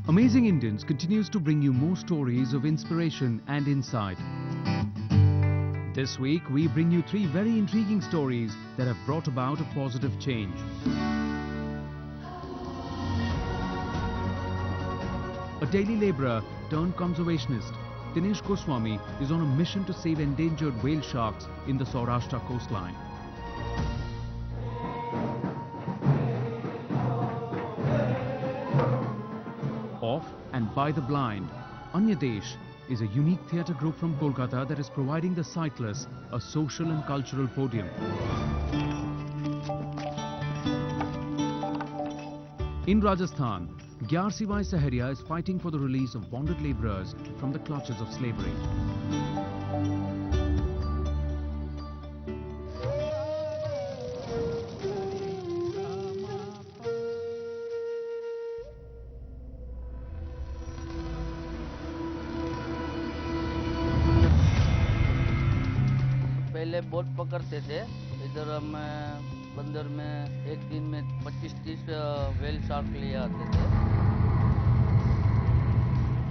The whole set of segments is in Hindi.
Amazing Indians continues to bring you more stories of inspiration and insight. This week, we bring you 3 very intriguing stories that have brought about a positive change. A daily labourer turned conservationist, Dinesh Goswami is on a mission to save endangered whale sharks in the Saurashtra coastline. Off and by the blind, Anyadesh is a unique theatre group from Kolkata that is providing the sightless a social and cultural podium. In Rajasthan, Gyar Sivai Saharia is fighting for the release of bonded labourers from the clutches of slavery. पहले बोट पकड़ते थे इधर हम बंदर में एक दिन में 25-30 वेल शार्क ले आते थे।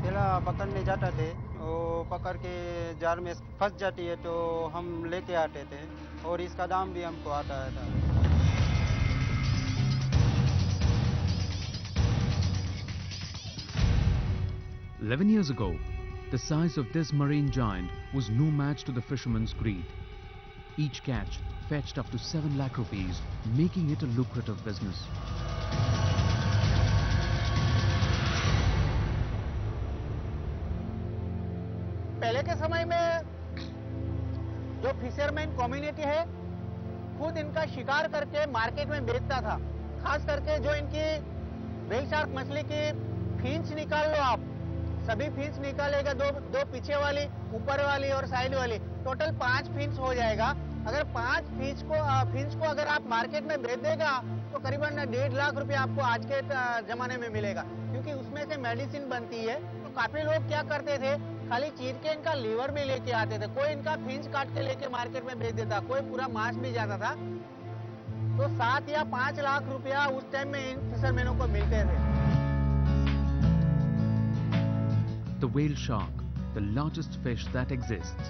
पहला पकड़ने जाते थे, वो पकड़ के जार में फंस जाती है तो हम लेके आते थे और इसका दाम भी हमको आता था। 11 years ago, the size of this marine giant was no match to the fisherman's greed. Each catch fetched up to 7 lakh rupees, making it a lucrative business. पहले के समय में जो फिशरमैन कम्युनिटी है खुद इनका शिकार करके मार्केट में बेचता था। खास करके जो इनकी व्हेल शार्क मछली की फिंच निकाल लो आप, सभी फिंच निकालेगा, दो पीछे वाली, ऊपर वाली और साइड वाली, टोटल 5 फिंच हो जाएगा। अगर 5 फिंच को अगर आप मार्केट में बेच देगा तो करीबन 1.5 लाख रुपए आपको आज के जमाने में मिलेगा, क्योंकि उसमें से मेडिसिन बनती है। तो काफी लोग क्या करते थे, खाली चीर के इनका लीवर भी लेके आते थे। कोई इनका फिंच काट के लेके मार्केट में बेच देता, कोई पूरा मांस भी जाता था। तो 7 या 5 लाख रुपया उस टाइम में इन फिशरमैनों को मिलते थे। The whale shark, the largest fish that exists,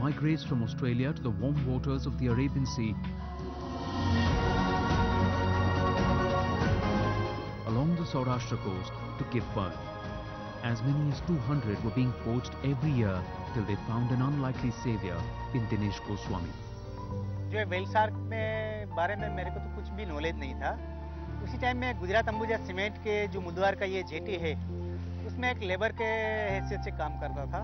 migrates from Australia to the warm waters of the Arabian Sea along the Saurashtra coast to give birth. As many as 200 were being poached every year till they found an unlikely savior in Dinesh Goswami. जो व्हेल शार्क में बारे में मेरे को तो कुछ भी नॉलेज नहीं था। उसी टाइम में गुजरात अंबुजा सीमेंट के जो मुद्वार का ये जेटी है उसमें एक लेबर के हैसियत से काम करता था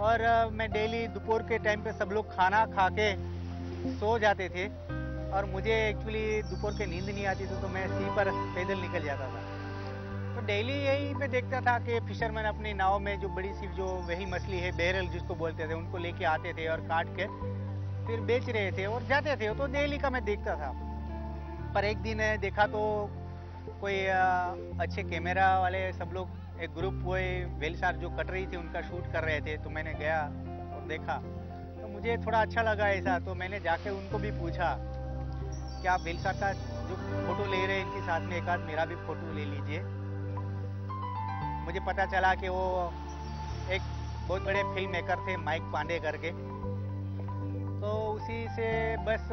और मैं डेली दोपहर के टाइम पे सब लोग खाना खा के सो जाते थे और मुझे एक्चुअली दोपहर के नींद नहीं आती थी, तो मैं सी पर पैदल निकल जाता था। तो डेली यही मैं देखता था कि फिशरमैन अपनी नाव में जो बड़ी सी जो वही मछली है बैरल जिसको बोलते थे उनको लेके आते थे और काट के फिर बेच रहे थे और जाते थे। तो डेली का मैं देखता था। पर एक दिन देखा तो कोई अच्छे कैमरा वाले सब लोग एक ग्रुप वो व्हेल शार्क जो कट रही थी उनका शूट कर रहे थे। तो मैंने गया और देखा तो मुझे थोड़ा अच्छा लगा ऐसा। तो मैंने जाके उनको भी पूछा कि आप व्हेल शार्क का जो फोटो ले रहे हैं इनके साथ में एक आध मेरा भी फोटो ले लीजिए। मुझे पता चला कि वो एक बहुत बड़े फिल्म मेकर थे माइक पांडे करके। तो उसी से बस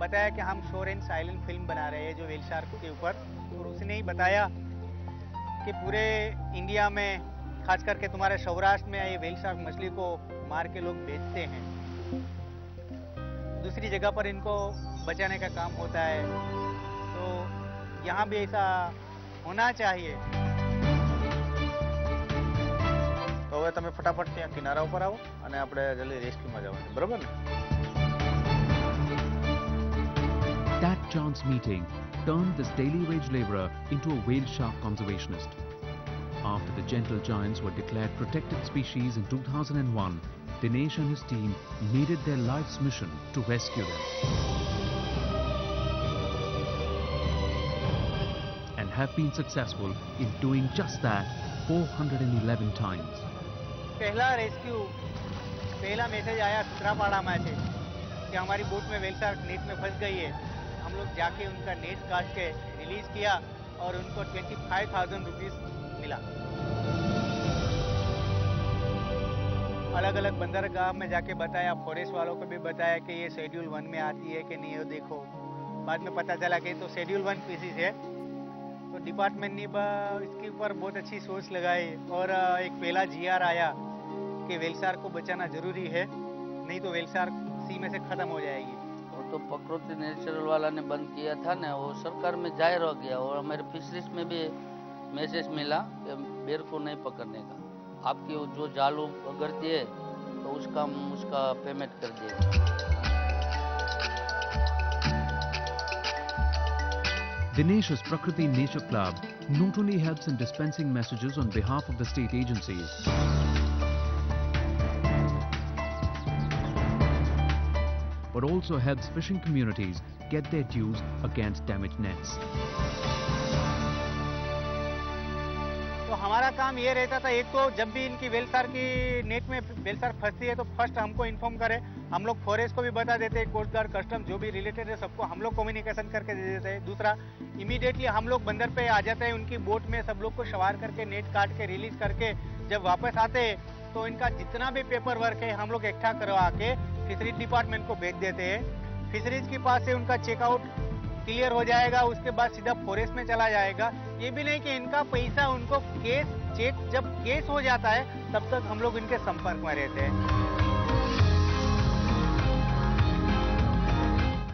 बताया कि हम शोर एंड साइलेंट फिल्म बना रहे हैं जो व्हेल शार्क के ऊपर। और उसने ही बताया कि पूरे इंडिया में खास करके तुम्हारे सौराष्ट्र में ये व्हेल शार्क मछली को मार के लोग बेचते हैं, दूसरी जगह पर इनको बचाने का काम होता है। तो यहाँ भी ऐसा होना चाहिए। तो હવે તમે ફટાફટ ત્યાં કિનારા ઉપર આવો અને આપણે જલ્દી રેસ્ક્યુમાં જવાનું, બરાબર ને? That chance meeting turned this daily wage labourer into a whale shark conservationist. After the gentle giants were declared protected species in 2001, Dinesh and his team made it their life's mission to rescue them. And have been successful in doing just that 411 times. पहला रेस्क्यू, पहला मैसेज आया सूत्रापाड़ा में से कि हमारी बोट में व्हेल शार्क नेट में फंस गई है। हम लोग जाके उनका नेट काट के रिलीज किया और उनको 25,000 रुपीस मिला। अलग अलग बंदरगाह में जाके बताया, फॉरेस्ट वालों को भी बताया कि ये शेड्यूल 1 में आती है कि नहीं, देखो। बाद में पता चला कि तो शेड्यूल 1 स्पीसीज है। तो डिपार्टमेंट ने इसके ऊपर बहुत अच्छी सोच लगाई और एक पहला जीआर आया कि व्हेल शार्क को बचाना जरूरी है, नहीं तो व्हेल शार्क सी में से खत्म हो जाएगी। वो तो प्रकृति नेचुरल वाला ने बंद किया था ना, वो सरकार में जाहिर हो गया और हमारे फिशरीज में भी मैसेज मिला कि बेर को नहीं पकड़ने का, आपकी जो जालू पकड़ती है तो उसका पेमेंट कर दिएगा। Dinesh's Prakriti Nature Club not only helps in dispensing messages on behalf of the state agencies, but also helps fishing communities get their dues against damaged nets. तो हमारा काम ये रहता था, एक तो जब भी इनकी व्हेल शार्क की नेट में व्हेल शार्क फंसती है तो फर्स्ट हमको इन्फॉर्म करे, हम लोग फॉरेस्ट को भी बता देते हैं, कोस्ट गार्ड, कस्टम जो भी रिलेटेड है सबको हम लोग कम्युनिकेशन करके दे देते हैं। दूसरा, इमीडिएटली हम लोग बंदर पे आ जाते हैं, उनकी बोट में सब लोग को सवार करके नेट काट के रिलीज करके जब वापस आते हैं तो इनका जितना भी पेपर वर्क है हम लोग इकट्ठा करवा के फिशरीज डिपार्टमेंट को भेज देते हैं। फिशरीज के पास से उनका चेकआउट क्लियर हो जाएगा, उसके बाद सीधा फॉरेस्ट में चला जाएगा। ये भी नहीं कि इनका पैसा उनको केस चेक, जब केस हो जाता है तब तक हम लोग इनके संपर्क में रहते हैं।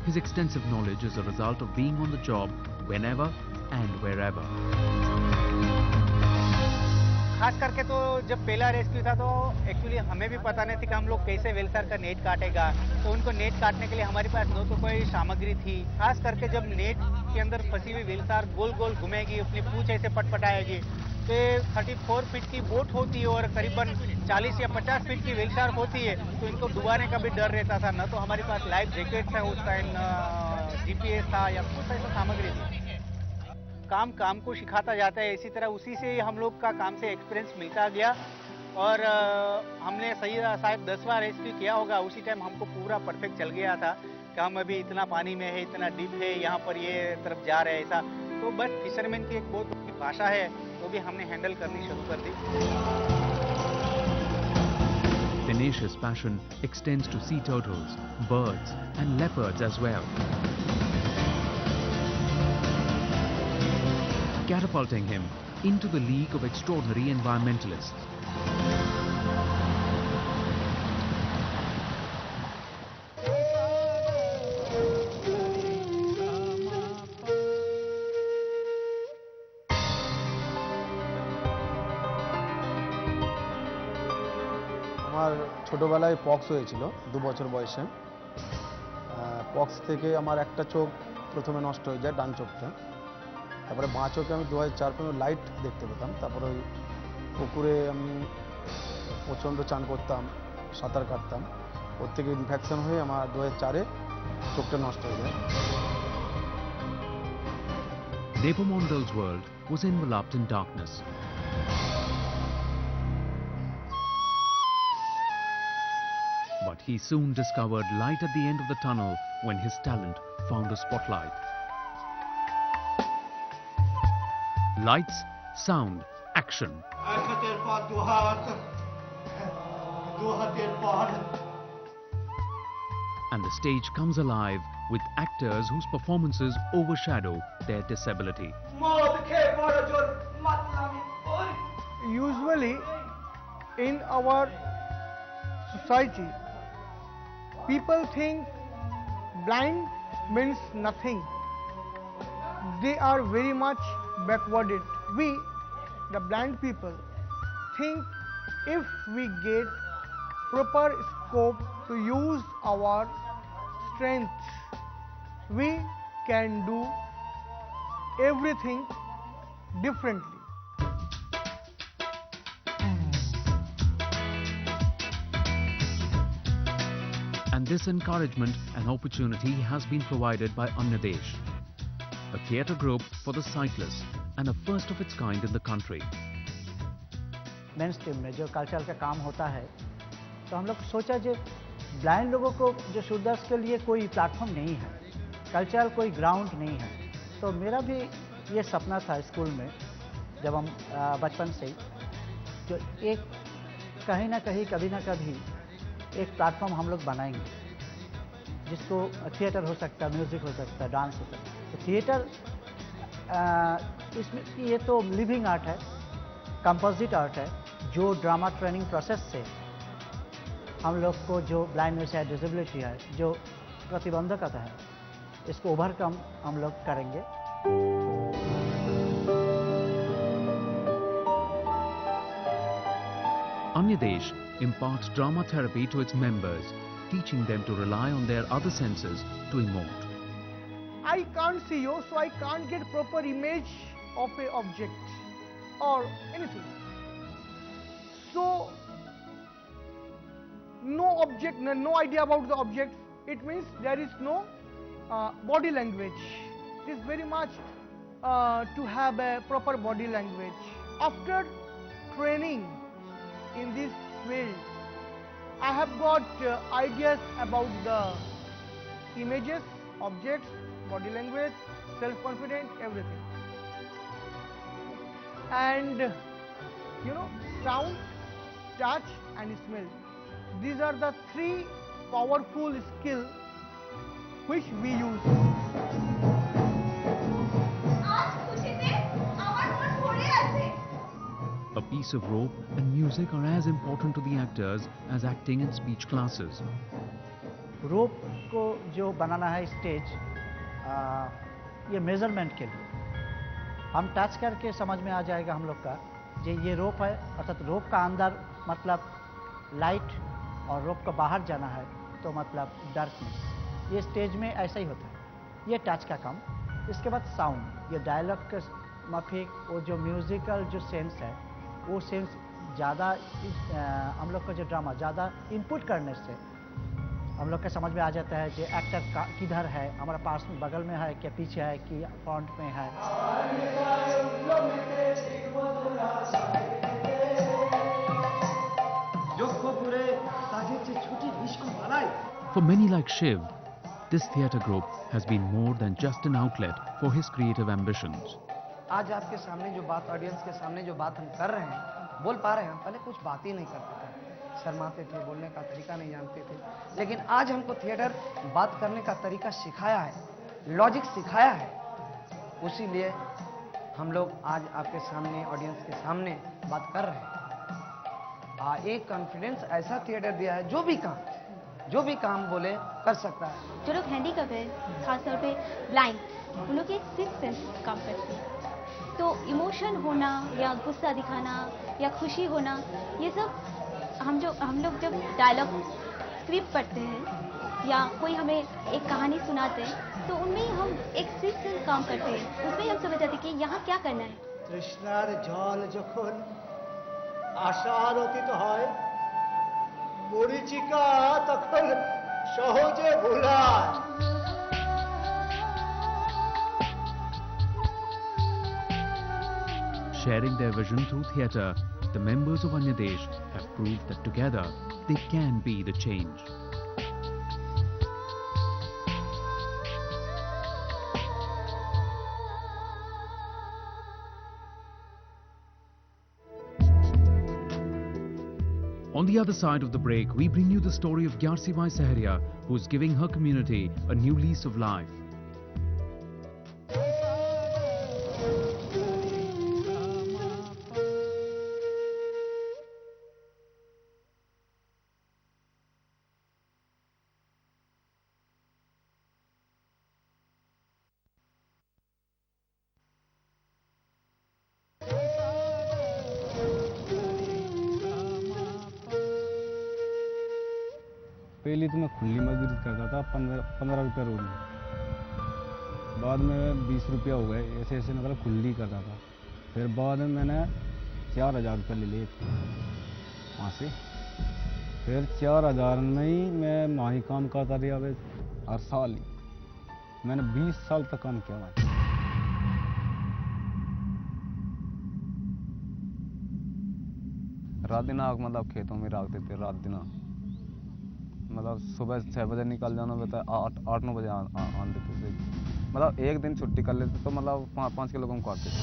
His extensive knowledge is a result of being on the job whenever and wherever. खास करके तो जब पहला रेस्क्यू था तो एक्चुअली हमें भी पता नहीं थी कि हम लोग कैसे व्हेल शार्क का नेट काटेगा, तो उनको नेट काटने के लिए हमारे पास न तो कोई सामग्री थी। खास करके जब नेट के अंदर फंसी हुई व्हेल शार्क गोल गोल घूमेगी, अपनी पूंछ ऐसे पटपटाएगी, तो 34 फीट की बोट होती है और करीबन 40 या 50 फीट की व्हेल शार्क होती है, तो इनको डुबाने का भी डर रहता था। न तो हमारे पास लाइफ जैकेट था उस टाइम, GPS था या कुछ ऐसा सामग्री थी। काम काम को सिखाता जाता है, इसी तरह उसी से हम लोग का काम से एक्सपीरियंस मिलता गया और हमने सही शायद 10वां रेस्क्यू किया होगा, उसी टाइम हमको पूरा परफेक्ट चल गया था कि हम अभी इतना पानी में है, इतना डीप है, यहाँ पर ये तरफ जा रहे हैं ऐसा। तो बस फिशरमैन की एक बहुत बड़ी भाषा है, वो भी हमने हैंडल करनी शुरू कर दी। Dinesh's passion extends to sea turtles, birds and leopards as well, catapulting him into the league of extraordinary environmentalists. আমার ছোটবেলায় পক্স হয়েছিল 2 বছর বয়সে। পক্স থেকে আমার একটা চোখ প্রথমে নষ্ট হয়ে যায়, ডান চোখটা। তারপরে বাঁ চোখে আমি 2004 পর্যন্ত লাইট দেখতে পেতাম। তারপরে ওই পুকুরে আমি প্রচণ্ড চান করতাম, সাঁতার কাটতাম, ওর থেকে ইনফেকশন হয়ে আমার 2004-এ চোখটা নষ্ট হয়ে যায়। Devamondel's world was enveloped in darkness. But he soon discovered light at the end of the tunnel when his talent found a spotlight. Lights, sound, action. And the stage comes alive with actors whose performances overshadow their disability. Usually in our society, people think blind means nothing. They are very much backwarded. We, the blind people, think if we get proper scope to use our strength, we can do everything differently. And this encouragement and opportunity has been provided by Anyadesh, a theatre group for the sightless and a first of its kind in the country. Main stream में जो कल्चरल का काम होता है, तो हम लोग सोचा जो ब्लाइंड लोगों को, जो शुद्धर्स के लिए कोई प्लेटफॉर्म नहीं है, कल्चरल कोई ग्राउंड नहीं है, तो मेरा भी ये सपना था स्कूल में जब हम बचपन से ही, जो एक कहीं ना कहीं कभी ना कभी एक प्लेटफॉर्म हम लोग बनाएंगे, जिसको थिएटर हो सकता है, म्यूज़िक हो सकता है, डांस हो सकता है। तो थिएटर इसमें ये तो लिविंग आर्ट है, कंपोजिट आर्ट है, जो ड्रामा ट्रेनिंग प्रोसेस से हम लोग को जो ब्लाइंडनेस है, डिसेबिलिटी है, जो प्रतिबंधकता है, इसको ओवरकम हम लोग करेंगे। Anyadesh imparts drama therapy to its members, teaching them to rely on their other senses to emote. I can't see you, so I can't get proper image of a object or anything. So, no object, no idea about the object. It means there is no body language. It is very much to have a proper body language. After training in this field, I have got ideas about the images, objects, body language, self-confidence, everything. And you know, sound, touch and smell. These are the three powerful skills which we use. A piece of rope and music are as important to the actors as acting and speech classes. रोप को जो बनाना है स्टेज, ये मेजरमेंट के लिए हम टच करके समझ में आ जाएगा हम लोग का, ये रोप है, अर्थात रोप का अंदर मतलब लाइट और रोप का बाहर जाना है तो मतलब डार्कनेस। ये स्टेज में ऐसा ही होता है, ये टच का काम। इसके बाद साउंड, ये डायलॉग का माफिक, वो जो म्यूजिकल जो सेंस है, वो सेंस ज़्यादा हम लोग का जो ड्रामा ज़्यादा इनपुट करने से हम लोग का समझ में आ जाता है कि एक्टर किधर है, हमारा पास में बगल में है, क्या पीछे है, कि फ्रंट में है। For many like Shiv, this theatre group has been more than just an outlet for his creative ambitions. आज आपके सामने जो बात, ऑडियंस के सामने जो बात हम कर रहे हैं, बोल पा रहे हैं। हम पहले कुछ बात ही नहीं करते थे, शर्माते थे, बोलने का तरीका नहीं जानते थे, लेकिन आज हमको थिएटर बात करने का तरीका सिखाया है, लॉजिक सिखाया है। उसी लिए हम लोग आज आपके सामने, ऑडियंस के सामने बात कर रहे हैं। एक कॉन्फिडेंस ऐसा थिएटर दिया है, जो भी काम बोले कर सकता है। जो लोग हैंडीकैप है, खासतौर पे ब्लाइंड, उन लोग के एक सिक्स सेंस काम करते हैं, तो इमोशन होना या गुस्सा दिखाना या खुशी होना, ये सब हम लोग जब डायलॉग स्क्रिप्ट पढ़ते हैं या कोई हमें एक कहानी सुनाते हैं, तो उनमें हम एक सिक्स सेंस काम करते हैं, उसमें हम समझ जाते हैं कि यहाँ क्या करना है। তৃষ্ণার জল যখন আশার অতীত হয়, মরিচিকা তখন সহজে ভোলায়। Sharing their vision through theatre, the members of Anyadesh have proved that together they can be the change. On the other side of the break, we bring you the story of Gyarsibai Saharia, who is giving her community a new lease of life. पहले तो मैं खुली मजदूरी करता था, 15 रुपये रोज में। बाद में 20 रुपया हो गए, ऐसे ऐसे मतलब खुली कर रहा था। फिर बाद में मैंने 4000 रुपये ले लिए वहाँ से। फिर 4000 में ही मैं माही काम करता रहा हर साल ही। मैंने 20 साल तक काम किया वहाँ। रात दिन आग मतलब खेतों में रख देते, रात दिन मतलब सुबह 6 बजे निकल जाना होता है, 8-9 बजे आन देते थे। मतलब एक दिन छुट्टी कर लेते तो मतलब 5 किलो कम काटते थे।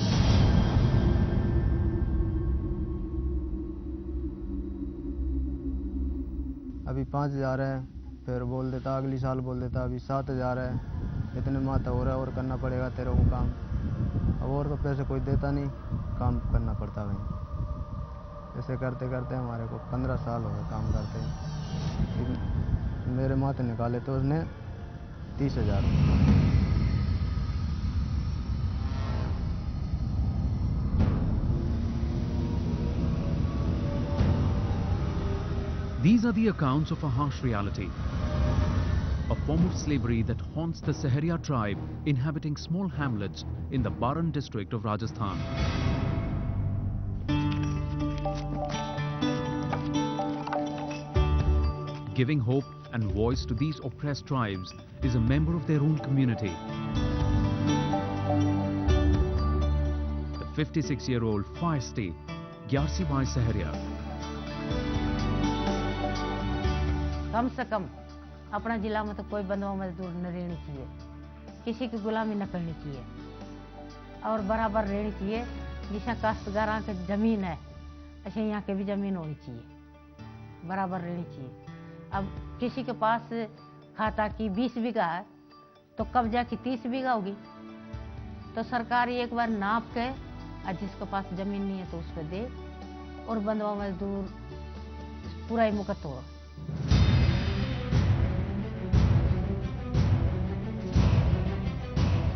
अभी 5000 है, फिर बोल देता अगली साल बोल देता अभी 7000 है, इतने माह हो रहा है और करना पड़ेगा तेरे को काम। अब और तो पैसे कोई देता नहीं, काम करना पड़ता भाई। ऐसे करते करते हमारे को 15 साल हो गए काम करते हैं। मेरे माथे निकाले तो उसने 30,000 रुपये। These are the accounts of a harsh reality. A form of slavery that haunts the Saharia tribe inhabiting small hamlets in the Baran district of Rajasthan. Giving hope and voice to these oppressed tribes is a member of their own community. The 56-year-old feisty Gyarsibai Saharia. कम से कम अपना जिला में तो कोई बंधुआ मजदूर न रहनी चाहिए, किसी की गुलामी न करनी चाहिए और बराबर रहनी चाहिए। जिसे काश्तकारों की जमीन है ऐसे यहाँ के भी जमीन होनी चाहिए, बराबर रहनी चाहिए। अब किसी के पास खाता की 20 बीघा है तो कब्जा की 30 बीघा होगी, तो सरकार एक बार नाप के और जिसके पास जमीन नहीं है तो उसको दे और बंधुआ मजदूर पूरा ही मुक्त हो।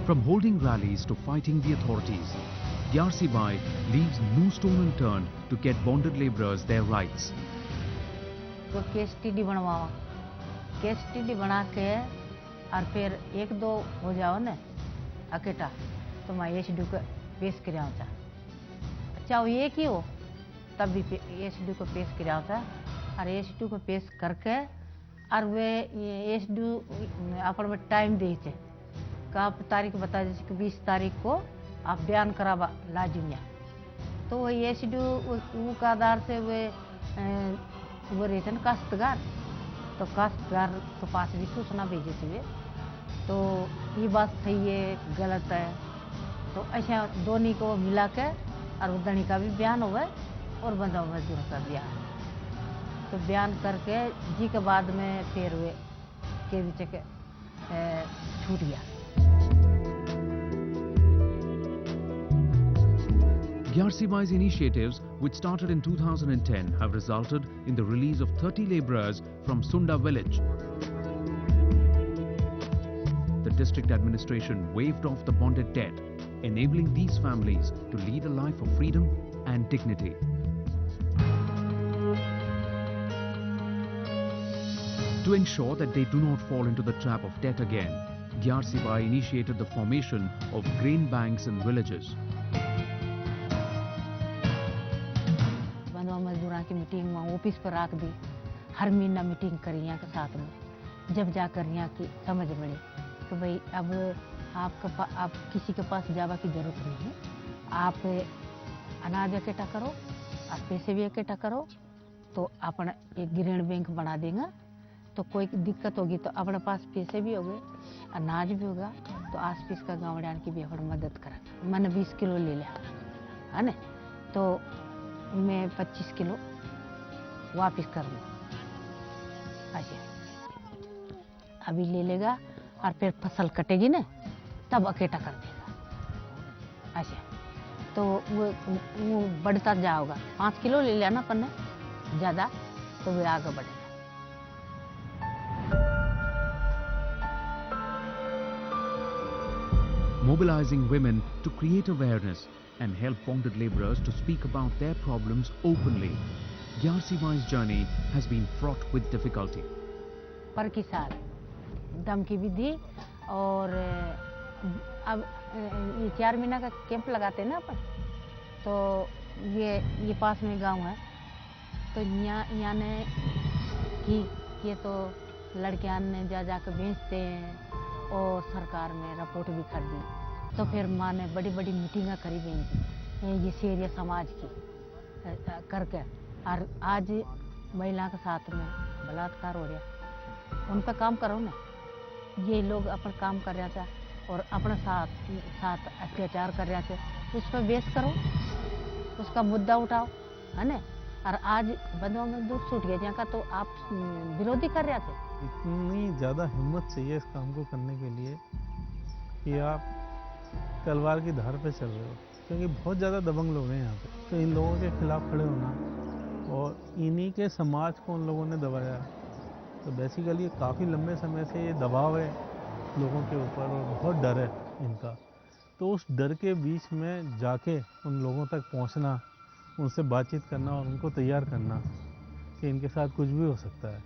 From holding rallies to fighting the authorities, Gyarsibai leaves no stone unturned to get bonded labourers their rights. तो केएसटीडी बनवाओ, केएसटीडी बना के और फिर 1-2 हो जाओ ना अकेटा तो मैं एसडी को पेश कराऊँ था। अच्छा वो एक ही हो तब भी एसडी को पेश कराऊँ था और एसडी को पेश करके और वे एसडी अपन में टाइम दे थे कि आप तारीख बता, जैसे कि 20 तारीख को आप बयान करावा लाजिमिया, तो वही एसडी वो का आधार से वो रहते हैं काश्तकार, तो काश्तकार के पास भी सूचना भेजे थे तो ये बात सही है गलत है, तो ऐसा दोनों को मिला के और उदणी का भी बयान हुआ और बंधुआ मजदूर का बयान, तो बयान करके जी के बाद में फिर वे के बीच के छूट गया। Gyarsibai's initiatives, which started in 2010, have resulted in the release of 30 labourers from Sunda village. The district administration waived off the bonded debt, enabling these families to lead a life of freedom and dignity. To ensure that they do not fall into the trap of debt again, Gyarsibai initiated the formation of grain banks in villages. मजदूरों की मीटिंग में ऑफिस पर रख दी, हर महीना मीटिंग करी यहाँ के साथ में, जब जाकर यहाँ की समझ पड़ी कि भाई अब आप किसी के पास जावा की जरूरत नहीं है, आप अनाज इकट्ठा करो और पैसे भी इकट्ठा करो तो अपना एक ग्रेन बैंक बना देगा, तो कोई दिक्कत होगी तो अपने पास पैसे भी हो गए, अनाज भी होगा, तो आस पास का गाँव डाल की भी अपनी मदद करा। मैंने 20 किलो ले लिया है ना, तो मैं 25 किलो वापस कर दूँ। अच्छा अभी ले लेगा और फिर फसल कटेगी ना तब इकट्ठा कर देगा। अच्छा तो वो बढ़ता जाओगा, 5 किलो ले लेना पन्ने ज़्यादा तो वो आगे बढ़ेगा। Mobilizing women to create awareness and help bonded labourers to speak about their problems openly, Gyarsibai's journey has been fraught with difficulty. पर की साल धमकी भी दी और अब ये 4 महीना का कैंप लगाते हैं ना अपन, तो ये पास में गांव है, तो यहाँ ने कि ये तो लड़कियां ने जाकर बेचते हैं और सरकार में रिपोर्ट भी कर दी। तो फिर माँ ने बड़ी बड़ी मीटिंगें करी बहन ये शेरिया समाज की करके, और आज महिला के साथ में बलात्कार हो रहा, उन पर काम करो ना। ये लोग अपन काम कर रहे थे और अपने साथ अत्याचार कर रहे थे, उस पर बेस करो, उसका मुद्दा उठाओ, है ना। और आज बंदों में दूर छूट गया जहाँ का, तो आप विरोधी कर रहे थे। इतनी ज़्यादा हिम्मत चाहिए इस काम को करने के लिए कि आप तलवार की धार पे चल रहे हो, क्योंकि बहुत ज़्यादा दबंग लोग हैं यहाँ पे। तो इन लोगों के खिलाफ खड़े होना, और इन्हीं के समाज को उन लोगों ने दबाया, तो बेसिकली काफ़ी लंबे समय से ये दबाव है लोगों के ऊपर और बहुत डर है इनका। तो उस डर के बीच में जाके उन लोगों तक पहुंचना, उनसे बातचीत करना और उनको तैयार करना कि इनके साथ कुछ भी हो सकता है।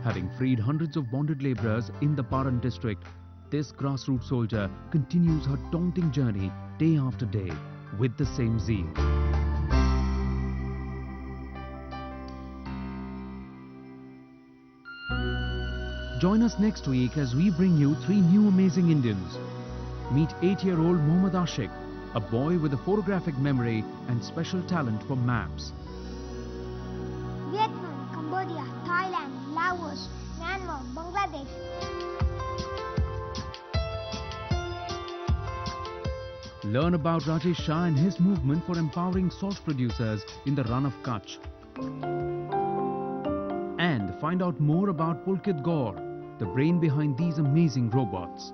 Having freed hundreds of bonded laborers in the Paran district, this grassroots soldier continues her daunting journey day after day with the same zeal. Join us next week as we bring you 3 new amazing Indians. Meet 8-year-old Mohammad Ashik, a boy with a photographic memory and special talent for maps. Vietnam, Cambodia, Thailand, Laos, Myanmar, Bangladesh. Learn about Rajesh Shah and his movement for empowering sauce producers in the Run of Kutch. And find out more about Pulkit Gaur, the brain behind these amazing robots.